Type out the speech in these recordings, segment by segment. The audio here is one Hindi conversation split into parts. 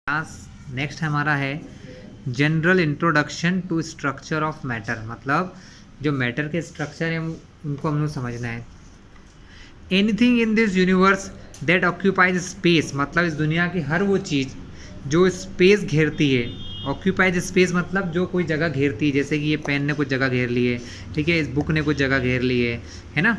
क्लास नेक्स्ट हमारा है general introduction to structure of matter. मतलब जो मैटर के स्ट्रक्चर हैं उनको हम लोग समझना है। Anything in this universe that occupies space, मतलब इस दुनिया की हर वो चीज़ जो स्पेस घेरती है। ऑक्यूपाइज स्पेस मतलब जो कोई जगह घेरती है, जैसे कि ये पेन ने कुछ जगह घेर ली है, ठीक है, इस बुक ने कुछ जगह घेर ली है ना।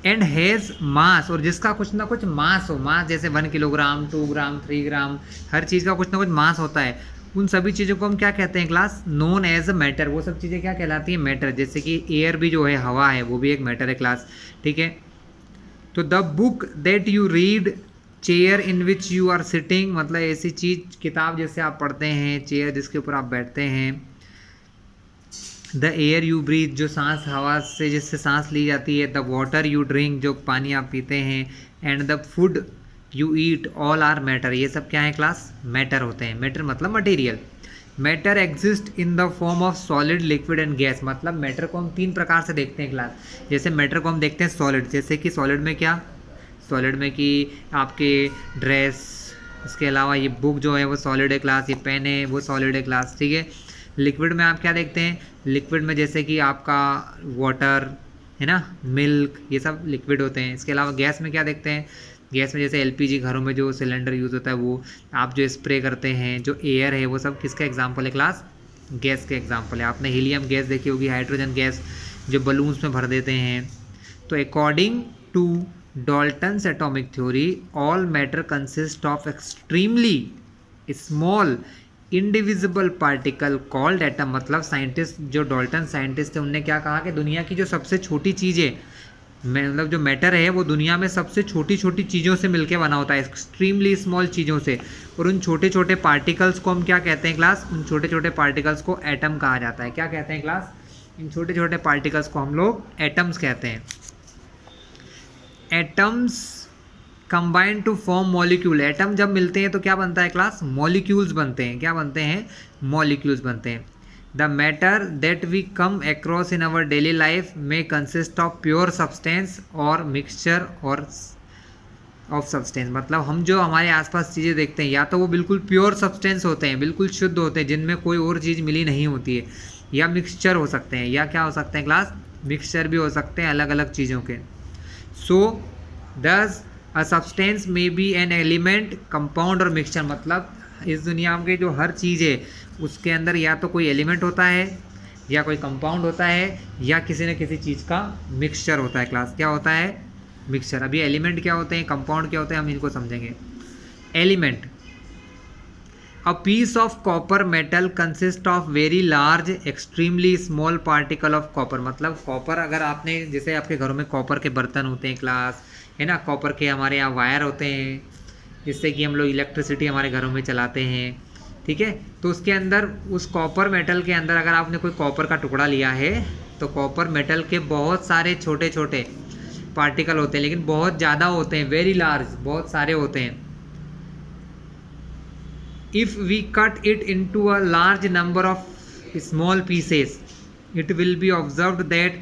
एंड हैज़ मास, और जिसका कुछ ना कुछ मास हो, मास जैसे 1 किलोग्राम 2 ग्राम 3 ग्राम, हर चीज़ का कुछ ना कुछ मास होता है। उन सभी चीज़ों को हम क्या कहते हैं class? Known as a matter. वो सब चीज़ें क्या कहलाती हैं? मैटर। जैसे कि एयर भी जो है, हवा है, वो भी एक मैटर है क्लास, ठीक है। तो the book that you read, chair in which you are sitting, मतलब ऐसी चीज़, किताब जैसे आप पढ़ते हैं, चेयर जिसके ऊपर आप बैठते हैं। द एयर यू ब्रीथ, जो सांस, हवा से जिससे सांस ली जाती है। द वाटर यू ड्रिंक, जो पानी आप पीते हैं। And the food you eat, all are matter. ये सब क्या है क्लास? मैटर होते हैं। मैटर मतलब material. Matter exist in the form of solid, liquid and gas. मतलब मैटर को हम 3 प्रकार से देखते हैं क्लास। जैसे मैटर को हम देखते हैं सॉलिड, जैसे कि सॉलिड में क्या? सॉलिड में कि आपके ड्रेस, इसके अलावा ये बुक जो है वो सॉलिड है क्लास, ये पेन है वो सॉलिड है क्लास, ठीक है। लिक्विड में आप क्या देखते हैं? लिक्विड में जैसे कि आपका वाटर है ना, मिल्क, ये सब लिक्विड होते हैं। इसके अलावा गैस में क्या देखते हैं? गैस में जैसे एलपीजी घरों में जो सिलेंडर यूज़ होता है, वो आप जो स्प्रे करते हैं, जो एयर है, वो सब किसका एग्जाम्पल है क्लास? गैस के एग्जाम्पल है। आपने हीलियम गैस देखी होगी, हाइड्रोजन गैस जो बलून्स में भर देते हैं। तो according to Dalton's atomic theory, all matter consist of extremely small indivisible particle called atom. मतलब साइंटिस्ट, जो डाल्टन साइंटिस्ट थे, उनने क्या कहा कि दुनिया की जो सबसे छोटी चीज़ है, मतलब जो मैटर है, वो दुनिया में सबसे छोटी छोटी चीज़ों से मिलके बना होता है, एक्सट्रीमली स्मॉल चीज़ों से। और उन छोटे छोटे पार्टिकल्स को हम क्या कहते हैं क्लास? उन छोटे छोटे पार्टिकल्स को एटम कहा जाता है। क्या कहते हैं क्लास? इन छोटे छोटे पार्टिकल्स को हम लोग एटम्स कहते हैं। Atoms combine to form molecule. Atom जब मिलते हैं तो क्या बनता है क्लास? मॉलिक्यूल्स बनते हैं। क्या बनते हैं? मॉलिक्यूल्स बनते हैं। The matter that we come across in our daily life में कंसिस्ट ऑफ प्योर सब्सटेंस और मिक्सचर और ऑफ सब्सटेंस। मतलब हम जो हमारे आसपास चीज़ें देखते हैं, या तो वो बिल्कुल प्योर सब्सटेंस होते हैं, बिल्कुल शुद्ध होते हैं, जिनमें कोई और चीज़ मिली नहीं होती है, या मिक्सचर हो सकते हैं, या क्या हो सकते हैं क्लास? मिक्सचर भी हो सकते हैं अलग अलग चीज़ों के। सो दस अ सब्सटेंस में बी एन एलिमेंट, कंपाउंड और मिक्सचर। मतलब इस दुनिया में जो हर चीज़ है, उसके अंदर या तो कोई एलिमेंट होता है, या कोई कंपाउंड होता है, या किसी न किसी चीज़ का मिक्सचर होता है क्लास। क्या होता है? मिक्सचर। अभी एलिमेंट क्या होते हैं, कंपाउंड क्या होते हैं, हम इनको समझेंगे। Element, a piece of copper metal consist of very large extremely small particle of copper. मतलब कॉपर, अगर आपने, जैसे आपके घरों में कॉपर के बर्तन होते हैं क्लास, है ना, कॉपर के हमारे यहाँ वायर होते हैं, जिससे कि हम लोग इलेक्ट्रिसिटी हमारे घरों में चलाते हैं, ठीक है। तो उसके अंदर, उस कॉपर मेटल के अंदर अगर आपने कोई कॉपर का टुकड़ा लिया है, तो कॉपर मेटल के बहुत सारे छोटे छोटे पार्टिकल होते हैं, लेकिन बहुत ज़्यादा होते हैं, वेरी लार्ज, बहुत सारे होते हैं। If we cut it into a large number of small pieces, it will be observed that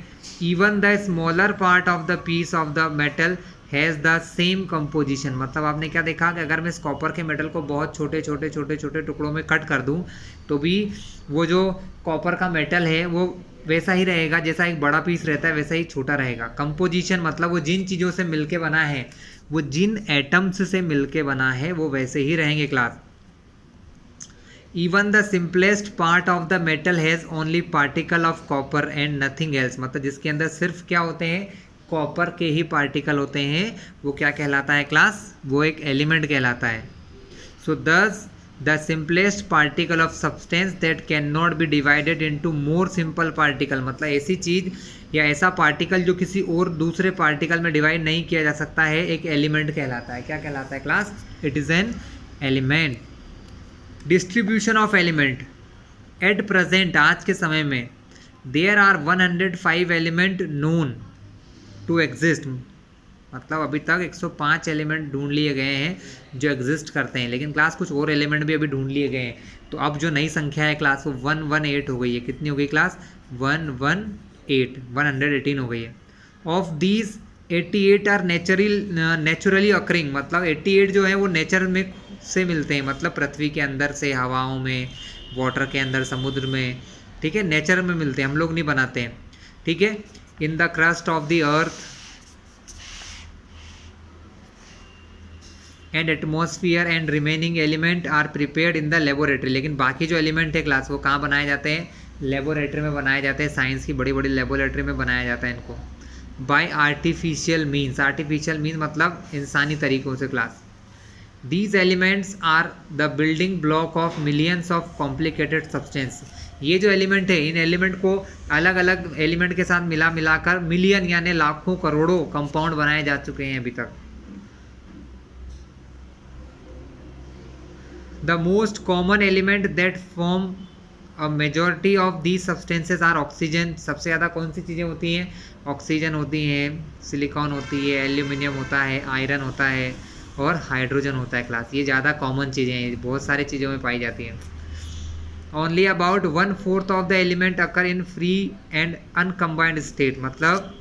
even the smaller part of the piece of the metal has the same composition। मतलब आपने क्या देखा कि अगर मैं इस कॉपर के मेटल को बहुत छोटे छोटे छोटे छोटे टुकड़ों में कट कर दूं, तो भी वो जो कॉपर का मेटल है वो वैसा ही रहेगा, जैसा एक बड़ा पीस रहता है वैसा ही छोटा रहेगा। कंपोजिशन मतलब वो जिन चीज़ों से मिलके बना है, वो जिन एटम्स से मिलके बना है, वो वैसे ही रहेंगे class. Even the simplest part of the metal has only particle of copper and nothing else। मतलब जिसके अंदर सिर्फ क्या होते हैं? कॉपर के ही पार्टिकल होते हैं, वो क्या कहलाता है क्लास? वो एक एलिमेंट कहलाता है। सो दस the simplest particle of substance that can not be divided into more simple particle. मतलब ऐसी चीज़ या ऐसा पार्टिकल जो किसी और दूसरे पार्टिकल में डिवाइड नहीं किया जा सकता है, एक एलिमेंट कहलाता है। क्या कहलाता है class? It is an element. Distribution of element at present, आज के समय में, there are 105 element known to exist. मतलब अभी तक 105 एलिमेंट ढूंढ लिए गए हैं जो एग्जिस्ट करते हैं, लेकिन क्लास कुछ और एलिमेंट भी अभी ढूंढ लिए गए हैं। तो अब जो नई संख्या है क्लास, वो 118 हो गई है। कितनी हो गई क्लास? 118 हो गई है। Of these 88 are naturally occurring, मतलब 88 जो है वो नेचर में से मिलते हैं, मतलब पृथ्वी के अंदर से, हवाओं में, वाटर के अंदर, समुद्र में, ठीक है, नेचर में मिलते हैं, हम लोग नहीं बनाते हैं, ठीक है। In the crust of the earth and atmosphere and remaining element are prepared in the laboratory, लेकिन बाकी जो एलिमेंट है क्लास वो कहाँ बनाए जाते हैं, लेबोरेटरी में बनाए जाते हैं, साइंस की बड़ी बड़ी लेबोरेटरी में बनाया जाता है इनको, by artificial means, artificial means मतलब इंसानी तरीकों से class. These elements are the building block of millions of complicated substance, ये जो एलिमेंट है इन एलिमेंट को अलग अलग एलिमेंट के साथ मिलाकर मिलियन यानी लाखों करोड़ों कंपाउंड बनाए जा चुके हैं अभी तक। The most common element that form a majority of these substances are oxygen, सबसे ज़्यादा कौन सी चीज़ें होती हैं, ऑक्सीजन होती हैं, सिलिकॉन होती है, एल्यूमिनियम होता है, आयरन होता है और हाइड्रोजन होता है क्लास, ये ज़्यादा कॉमन चीज़ें हैं, बहुत सारी चीज़ों में पाई जाती हैं। Only about 1/4 of the element occur in free and uncombined state, मतलब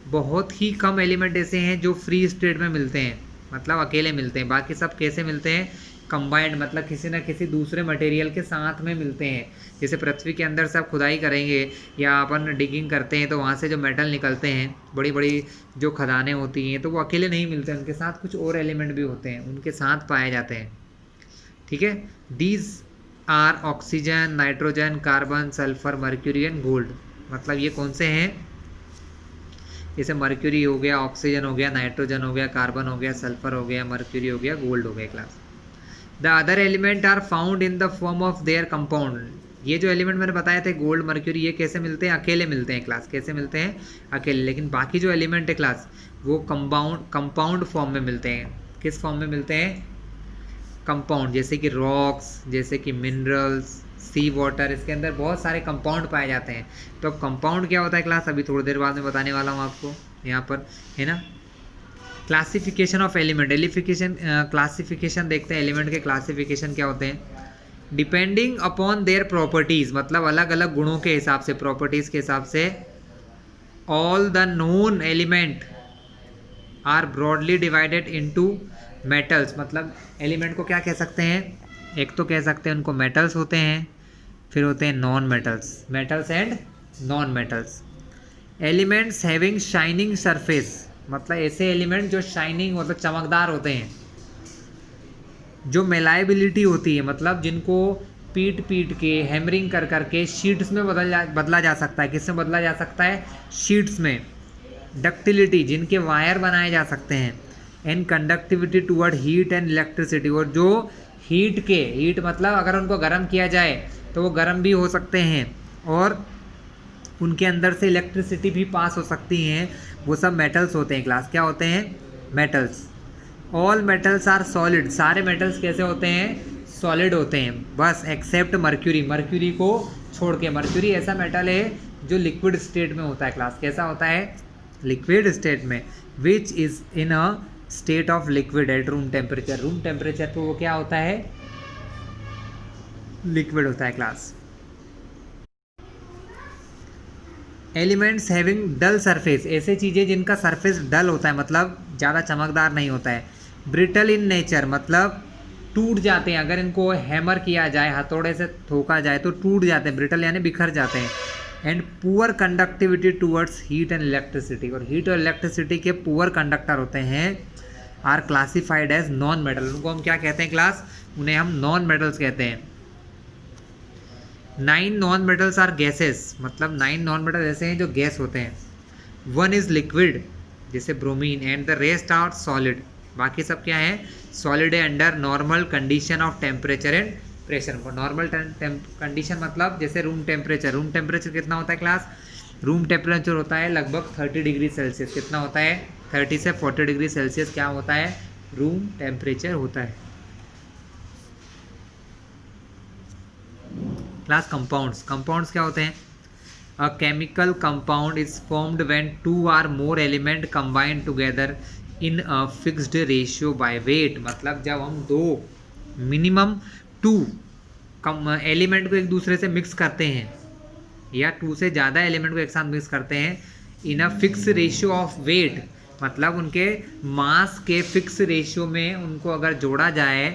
बहुत ही कम एलिमेंट ऐसे हैं जो फ्री स्टेट में मिलते हैं, मतलब अकेले मिलते हैं, बाकी सब कैसे मिलते हैं, कंबाइंड, मतलब किसी ना किसी दूसरे मटेरियल के साथ में मिलते हैं। जैसे पृथ्वी के अंदर से आप खुदाई करेंगे या अपन डिगिंग करते हैं तो वहाँ से जो मेटल निकलते हैं, बड़ी बड़ी जो खदानें होती हैं, तो वो अकेले नहीं मिलते हैं, उनके साथ कुछ और एलिमेंट भी होते हैं, उनके साथ पाए जाते हैं, ठीक है। These are oxygen, nitrogen, carbon, sulphur, mercury and gold, मतलब ये कौन से हैं, जैसे मर्क्यूरी हो गया, ऑक्सीजन हो गया, नाइट्रोजन हो गया, कार्बन हो गया, सल्फर हो गया, मर्क्यूरी हो गया, गोल्ड हो गया class. The other element are found in the form of their compound, ये जो एलिमेंट मैंने बताए थे गोल्ड, मर्क्यूरी, ये कैसे मिलते हैं, अकेले मिलते हैं क्लास, कैसे मिलते हैं, अकेले, लेकिन बाकी जो एलिमेंट है क्लास वो कंपाउंड फॉर्म में मिलते हैं। किस फॉर्म में मिलते हैं, कंपाउंड, जैसे कि रॉक्स, जैसे कि मिनरल्स, सी वाटर, इसके अंदर बहुत सारे कंपाउंड पाए जाते हैं। तो कंपाउंड क्या होता है क्लास, अभी थोड़ी देर बाद में बताने वाला हूँ आपको, यहाँ पर है ना। क्लासिफिकेशन ऑफ एलिमेंट, क्लासिफिकेशन देखते हैं, एलिमेंट के क्लासिफिकेशन क्या होते हैं, डिपेंडिंग अपॉन देयर प्रॉपर्टीज, मतलब अलग अलग गुणों के हिसाब से, प्रॉपर्टीज के हिसाब से। All the known element are broadly divided into metals, मतलब एलिमेंट को क्या कह सकते हैं, एक तो कह सकते हैं उनको मेटल्स होते हैं, फिर होते हैं non metals, metals and non metals. Elements having shining surface, मतलब ऐसे एलिमेंट जो शाइनिंग मतलब चमकदार होते हैं, जो मेलाइबिलिटी होती है, मतलब जिनको पीट के हैमरिंग कर करके शीट्स में बदला जा सकता है, किसमें बदला जा सकता है, शीट्स में। डक्टिलिटी, जिनके वायर बनाए जा सकते हैं। And conductivity toward heat and electricity, और जो हीट मतलब अगर उनको गर्म किया जाए तो वो गर्म भी हो सकते हैं और उनके अंदर से इलेक्ट्रिसिटी भी पास हो सकती हैं, वो सब मेटल्स होते हैं क्लास, क्या होते हैं, metals. All metals are solid, सारे मेटल्स कैसे होते हैं, सॉलिड होते हैं, बस एक्सेप्ट मर्क्यूरी, मर्क्यूरी को छोड़ के। मर्क्यूरी ऐसा मेटल है जो लिक्विड स्टेट में होता है क्लास, कैसा होता है, लिक्विड स्टेट में, which is in a state of liquid at room temperature, room temperature पे वो क्या होता है, लिक्विड होता है क्लास। एलिमेंट्स हैविंग डल सरफेस, ऐसे चीज़ें जिनका सरफेस डल होता है, मतलब ज़्यादा चमकदार नहीं होता है। ब्रिटल इन नेचर, मतलब टूट जाते हैं, अगर इनको हैमर किया जाए, हथौड़े से ठोका जाए तो टूट जाते हैं, ब्रिटल यानी बिखर जाते हैं। And poor conductivity towards heat and electricity, और हीट और इलेक्ट्रिसिटी के पुअर कंडक्टर होते हैं, are classified as non metal, उनको हम क्या कहते हैं क्लास, उन्हें हम नॉन मेटल्स कहते हैं। 9 नॉन मेटल्स आर गैसेस, मतलब 9 नॉन मेटल ऐसे हैं जो गैस होते हैं। 1 इज लिक्विड, जैसे bromine, and the rest are solid, बाकी सब क्या है, सॉलिड है, under normal condition of temperature and pressure. Normal condition मतलब जैसे रूम टेम्परेचर कितना होता है क्लास, रूम टेम्परेचर होता है लगभग 30 डिग्री सेल्सियस, कितना होता है, 30 से 40 डिग्री सेल्सियस क्या होता है, रूम टेम्परेचर होता है क्लास। कंपाउंड्स क्या होते हैं, a chemical compound is formed when 2 or more element combined together in a fixed ratio by weight, मतलब जब हम मिनिमम 2 एलिमेंट को एक दूसरे से मिक्स करते हैं या 2 से ज़्यादा एलिमेंट को एक साथ मिक्स करते हैं in a fix ratio of weight, मतलब उनके मास के फिक्स रेशियो में उनको अगर जोड़ा जाए,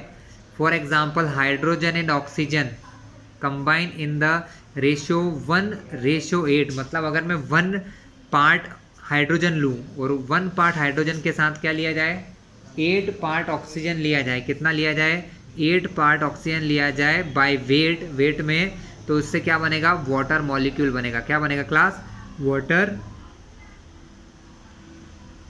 for example hydrogen and oxygen combine in the ratio 1:8, मतलब अगर मैं 1 पार्ट हाइड्रोजन लूँ और 1 पार्ट हाइड्रोजन के साथ क्या लिया जाए, 8 पार्ट ऑक्सीजन लिया जाए, कितना लिया जाए, 8 पार्ट ऑक्सीजन लिया जाए बाय वेट में, तो उससे क्या बनेगा, वाटर मॉलिक्यूल बनेगा। क्या बनेगा क्लास, वाटर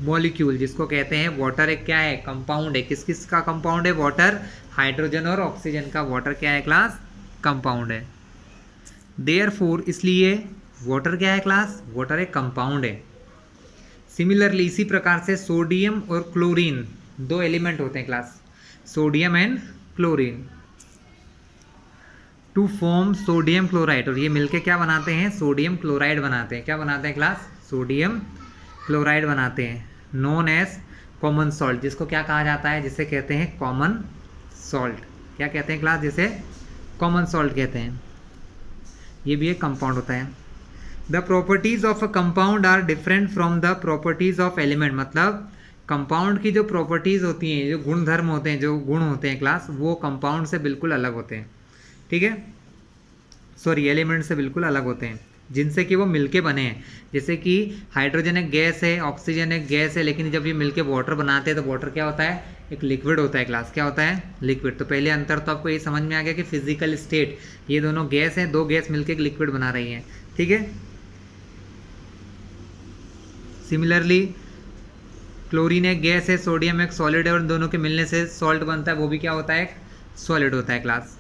मॉलिक्यूल, जिसको कहते हैं वाटर। एक क्या है, कंपाउंड है। किस किस का कंपाउंड है, वाटर, हाइड्रोजन और ऑक्सीजन का वाटर क्या है क्लास, कंपाउंड है। देयरफॉर, इसलिए वाटर क्या है क्लास, वाटर एक कंपाउंड है। सिमिलरली, इसी प्रकार से सोडियम और क्लोरीन 2 एलिमेंट होते हैं class, sodium and chlorine, to form sodium chloride, और ये मिलके क्या बनाते हैं, सोडियम क्लोराइड बनाते हैं। क्या बनाते हैं क्लास, सोडियम क्लोराइड बनाते हैं, नोन एज कॉमन सॉल्ट, जिसको क्या कहा जाता है, जिसे कहते हैं कॉमन सॉल्ट। क्या कहते हैं क्लास, जिसे कॉमन सॉल्ट कहते हैं। ये भी एक कंपाउंड होता है। The properties of a compound are different from the properties of element, मतलब कंपाउंड की जो प्रॉपर्टीज होती हैं, जो गुण धर्म होते हैं, जो गुण होते हैं क्लास, वो कंपाउंड से बिल्कुल अलग होते हैं। ठीक है, सॉरी, एलिमेंट से बिल्कुल अलग होते हैं, जिनसे कि वो मिलके बने हैं। जैसे कि हाइड्रोजन एक गैस है, ऑक्सीजन एक गैस है, लेकिन जब ये मिलके वाटर बनाते हैं तो वाटर क्या होता है, एक लिक्विड होता है क्लास। क्या होता है, लिक्विड। तो पहले अंतर तो आपको ये समझ में आ गया कि फिजिकल स्टेट, ये दोनों गैस हैं, 2 गैस मिलके एक लिक्विड बना रही हैं। ठीक है, सिमिलरली क्लोरीन एक गैस है, सोडियम एक सॉलिड है, और दोनों के मिलने से सॉल्ट बनता है, वो भी क्या होता है, एक सॉलिड होता है क्लास।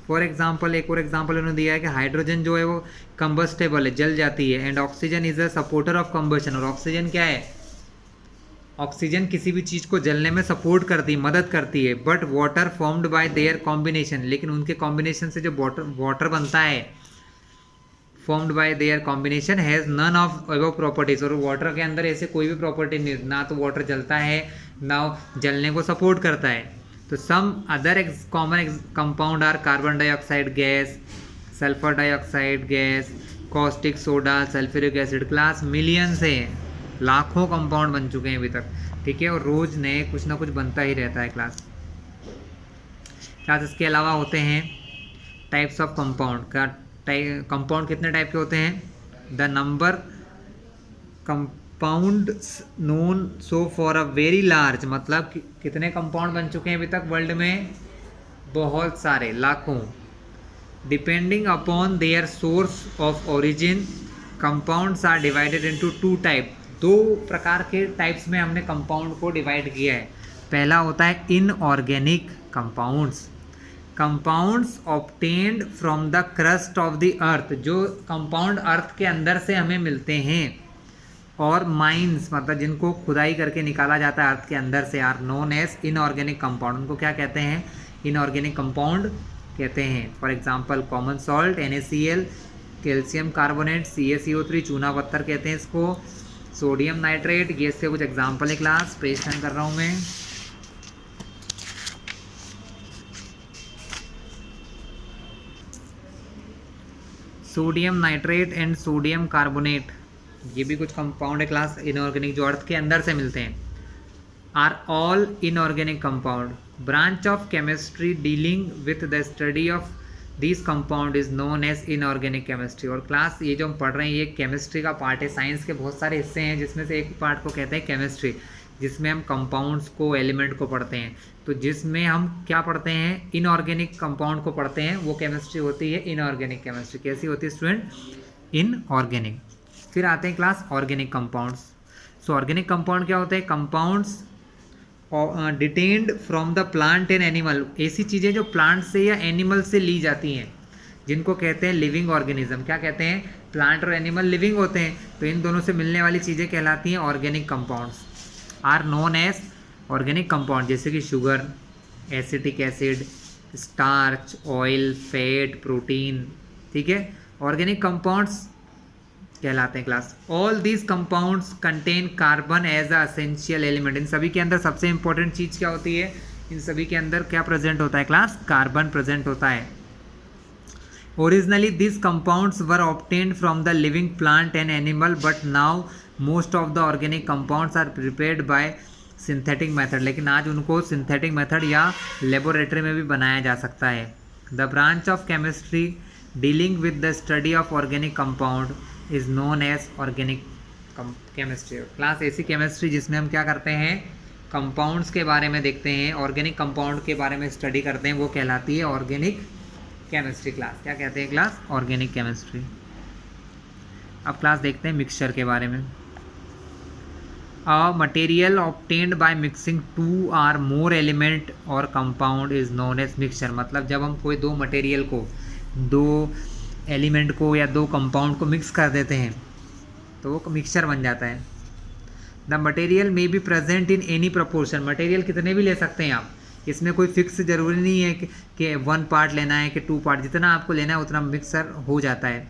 फॉर एग्जाम्पल, एक और एग्जाम्पल उन्होंने दिया है कि हाइड्रोजन जो है वो कंबस्टेबल है, जल जाती है, and oxygen is a supporter of combustion, और ऑक्सीजन क्या है, ऑक्सीजन किसी भी चीज़ को जलने में सपोर्ट करती है, मदद करती है। But water formed by their combination, लेकिन उनके कॉम्बिनेशन से जो वाटर बनता है, formed by their combination has none of above properties, और वाटर के अंदर ऐसे कोई भी प्रॉपर्टी नहीं, ना तो वाटर जलता है, ना जलने को सपोर्ट करता है। तो some other common compound are carbon dioxide gas, sulphur dioxide gas, caustic soda, sulphuric acid. Class million से लाखों कंपाउंड बन चुके हैं अभी तक। ठीक है, और रोज नए कुछ ना कुछ बनता ही रहता है क्लास। इसके अलावा होते हैं टाइप्स ऑफ कंपाउंड का, कंपाउंड कितने टाइप के होते हैं, the number compound known so for a very large, मतलब कितने कंपाउंड बन चुके हैं अभी तक वर्ल्ड में, बहुत सारे, लाखों। Depending upon their source of origin, compounds are divided into 2 type, 2 प्रकार के टाइप्स में हमने कंपाउंड को डिवाइड किया है। पहला होता है inorganic compounds, compounds obtained from the crust of the अर्थ, जो कंपाउंड अर्थ के अंदर से हमें मिलते हैं, और माइंस, मतलब जिनको खुदाई करके निकाला जाता है अर्थ के अंदर से, are known as inorganic compound. उनको क्या कहते हैं, इनऑर्गेनिक कंपाउंड कहते हैं। For example common salt, NaCl, calcium carbonate, CaCO3, चूना पत्थर कहते हैं इसको, सोडियम नाइट्रेट। ये इसके कुछ एग्जांपल है क्लास, प्रेजेंट कर रहा हूँ मैं। Sodium nitrate and sodium carbonate, ये भी कुछ कंपाउंड है क्लास इनऑर्गेनिक, जो अर्थ के अंदर से मिलते हैं। Are all inorganic compound. Branch of chemistry dealing with the study of this compound is known as inorganic chemistry. और क्लास ये जो हम पढ़ रहे हैं ये केमिस्ट्री का पार्ट है। साइंस के बहुत सारे हिस्से हैं, जिसमें से एक पार्ट को कहते हैं केमिस्ट्री, जिसमें हम कंपाउंड्स को, एलिमेंट को पढ़ते हैं। तो जिसमें हम क्या पढ़ते हैं, इनऑर्गेनिक कंपाउंड को पढ़ते हैं, वो केमिस्ट्री होती है इनऑर्गेनिक केमिस्ट्री। कैसी होती है स्टूडेंट, इनऑर्गेनिक। फिर आते हैं क्लास ऑर्गेनिक कंपाउंड्स। सो ऑर्गेनिक कंपाउंड क्या होते हैं, compounds detained from the plant and animal, ऐसी चीज़ें जो प्लांट से या एनिमल से ली जाती हैं, जिनको कहते हैं लिविंग ऑर्गेनिज्म। क्या कहते हैं, प्लांट और एनिमल लिविंग होते हैं, तो इन दोनों से मिलने वाली चीज़ें कहलाती हैं organic compounds. Are known as organic compound, जैसे कि sugar, acetic acid, starch, oil, fat, protein. ठीक है, ऑर्गेनिक कंपाउंड्स कहलाते हैं class. All these compounds contain carbon as a essential element. इन सभी के अंदर सबसे इंपॉर्टेंट चीज़ क्या होती है, इन सभी के अंदर क्या प्रेजेंट होता है क्लास, कार्बन प्रेजेंट होता है। Originally, these compounds were obtained from the living plant and animal, but now most of the organic compounds are prepared by synthetic method. लेकिन आज उनको synthetic method या laboratory में भी बनाया जा सकता है. The branch of chemistry dealing with the study of organic compound is known as organic chemistry. Class ऐसी chemistry जिसमें हम क्या करते हैं, कंपाउंड्स के बारे में देखते हैं, ऑर्गेनिक कंपाउंड के बारे में स्टडी करते हैं, वो कहलाती है ऑर्गेनिक केमिस्ट्री. क्लास क्या कहते हैं, क्लास ऑर्गेनिक केमिस्ट्री. अब क्लास देखते हैं मिक्सचर के बारे में. A material obtained by mixing 2 or more element और compound is known as mixture. मतलब जब हम कोई दो मटेरियल को, दो एलिमेंट को या दो कंपाउंड को मिक्स कर देते हैं तो वो मिक्सचर बन जाता है. The material may be present in any proportion. Material कितने भी ले सकते हैं आप, इसमें कोई फिक्स ज़रूरी नहीं है कि 1 पार्ट लेना है कि 2 पार्ट, जितना आपको लेना है उतना मिक्सर हो जाता है.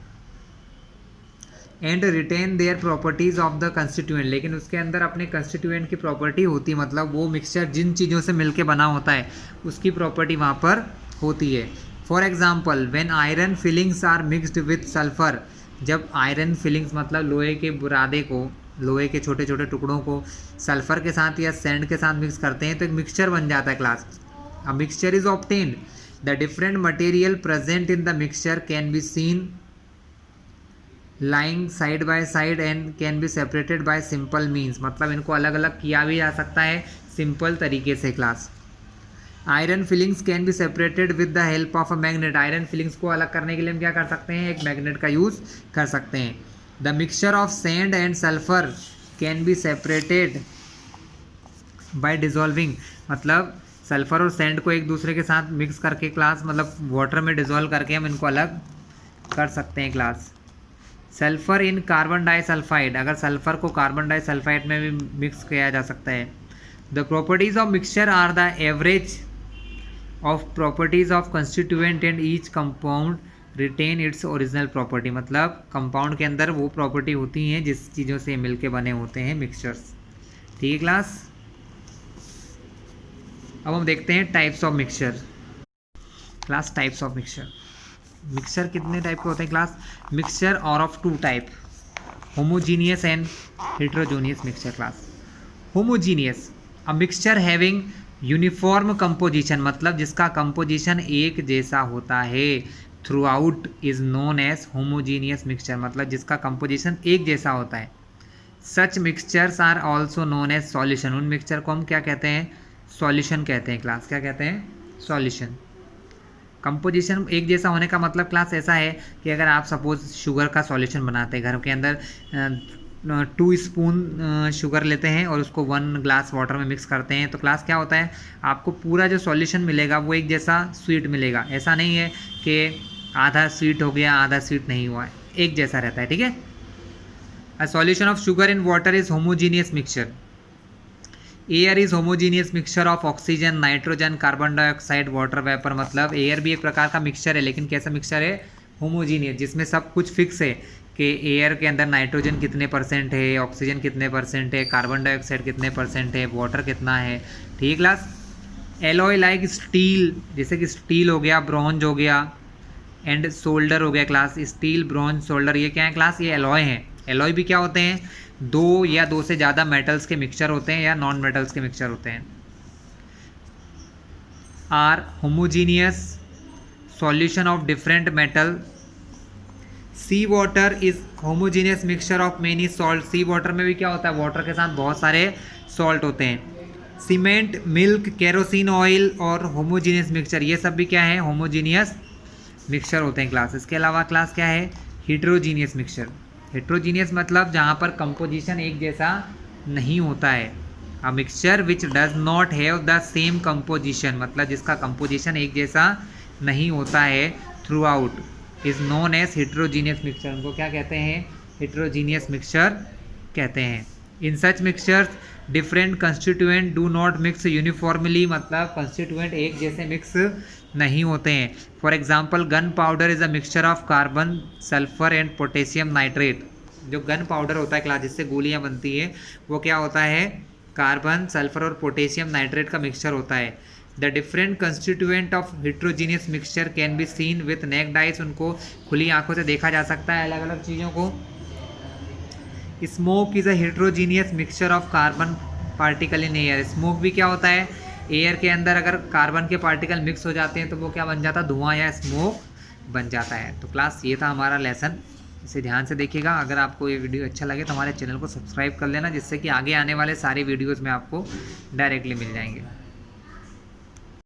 And retain their properties of the constituent. लेकिन उसके अंदर अपने कंस्टिट्यूएंट की प्रॉपर्टी होती है, मतलब वो मिक्सचर जिन चीज़ों से मिलके बना होता है उसकी प्रॉपर्टी वहाँ पर होती है. For example, when iron filings are mixed with sulphur. जब आयरन फिलिंग्स मतलब लोहे के बुरादे को, लोहे के छोटे छोटे टुकड़ों को सल्फ़र के साथ या सैंड के साथ मिक्स करते हैं तो एक मिक्सचर बन जाता है. Class a mixture is obtained. The different material present in the mixture can be seen lying side by side and can be separated by simple means. मतलब इनको अलग अलग किया भी जा सकता है सिंपल तरीके से. Class iron filings can be separated with the help of a magnet. Iron filings को अलग करने के लिए हम क्या कर सकते हैं, एक मैग्नेट का यूज़ कर सकते हैं. The mixture of sand and sulfur can be separated by dissolving. मतलब सल्फ़र और सैंड को एक दूसरे के साथ मिक्स करके क्लास, मतलब वाटर में डिज़ोल्व करके हम इनको अलग कर सकते हैं. Class sulphur in carbon disulphide. अगर सल्फ़र को कार्बन डाइसल्फाइड में भी मिक्स किया जा सकता है. The properties of mixture are the average of properties of constituent and each compound retain its original property. मतलब कंपाउंड के अंदर वो प्रॉपर्टी होती हैं जिस चीज़ों से मिलके बने होते हैं मिक्सचर्स. ठीक है क्लास. अब हम देखते हैं types of mixture. Class types of mixture. Mixture कितने टाइप के होते हैं क्लास. मिक्सचर और of 2 type, homogeneous and heterogeneous mixture. Class homogeneous, a mixture having uniform composition. मतलब जिसका कंपोजिशन एक जैसा होता है throughout is known as homogeneous mixture. मतलब जिसका कंपोजिशन एक जैसा होता है. Such mixtures are also known as solution. उन मिक्सचर को हम क्या कहते हैं, सॉल्यूशन कहते हैं. क्लास क्या कहते हैं, सॉल्यूशन. कंपोजिशन एक जैसा होने का मतलब क्लास ऐसा है कि अगर आप सपोज शुगर का सॉल्यूशन बनाते हैं, घर के अंदर 2 स्पून शुगर लेते हैं और उसको 1 ग्लास वाटर में मिक्स करते हैं, तो क्लास क्या होता है, आपको पूरा जो सॉल्यूशन मिलेगा वो एक जैसा स्वीट मिलेगा. ऐसा नहीं है कि आधा स्वीट हो गया आधा स्वीट नहीं हुआ, एक जैसा रहता है. ठीक है. A solution of sugar in water is homogeneous mixture. Air is homogeneous mixture of oxygen, nitrogen, carbon dioxide, water vapour. मतलब एयर भी एक प्रकार का मिक्सचर है, लेकिन कैसा मिक्सचर है, होमोजीनियस, जिसमें सब कुछ फिक्स है कि एयर के अंदर नाइट्रोजन कितने % है, ऑक्सीजन कितने % है, कार्बन डाइऑक्साइड कितने % है, वाटर कितना है. ठीक क्लास. एलॉय लाइक स्टील, जैसे कि स्टील हो गया, ब्रॉन्ज हो गया एंड सोल्डर हो गया. क्लास स्टील, ब्रॉन्ज, सोल्डर ये क्या है क्लास, ये एलॉय हैं. एलॉय भी क्या होते हैं, 2 या 2 से ज़्यादा मेटल्स के मिक्सचर होते हैं या नॉन मेटल्स के मिक्सचर होते हैं. Are homogeneous solution of different metal. Sea water is homogeneous mixture of many salt. Sea water में भी क्या होता है, वाटर के साथ बहुत सारे सॉल्ट होते हैं. सीमेंट, मिल्क, केरोसिन ऑयल और होमोजीनियस मिक्सचर, ये सब भी क्या है, होमोजीनियस मिक्सचर होते हैं. क्लास इसके अलावा क्लास क्या है, हेट्रोजीनियस मिक्सचर. हेट्रोजीनियस मतलब जहाँ पर कंपोजिशन एक जैसा नहीं होता है. A mixture which does not have the same composition. मतलब जिसका कंपोजिशन एक जैसा नहीं होता है throughout is known as heterogeneous mixture. उनको क्या कहते हैं, हेट्रोजीनियस मिक्सचर कहते हैं. In such mixtures different constituent do not mix uniformly. मतलब कंस्टिट्यूएंट एक जैसे मिक्स नहीं होते हैं. For example gun powder is a mixture of carbon, sulphur and potassium nitrate. जो गन पाउडर होता है क्लास, जिससे गोलियां बनती है, वो क्या होता है, कार्बन, सल्फर और पोटेशियम नाइट्रेट का मिक्सचर होता है. The different constituent of heterogeneous mixture can be seen with necked eyes, उनको खुली आंखों से देखा जा सकता है अलग अलग चीज़ों को। Smoke is a heterogeneous mixture of carbon particle in air. Smoke भी क्या होता है, एयर के अंदर अगर कार्बन के पार्टिकल मिक्स हो जाते हैं तो वो क्या बन जाता है, धुआं या स्मोक बन जाता है। तो क्लास ये था हमारा लेसन, इसे ध्यान से देखिएगा। अगर आपको ये वीडियो अच्छा लगे तो हमारे चैनल को सब्सक्राइब कर लेना, जिससे कि आगे आने वाले सारे वीडियोज़ में आपको डायरेक्टली मिल जाएंगे।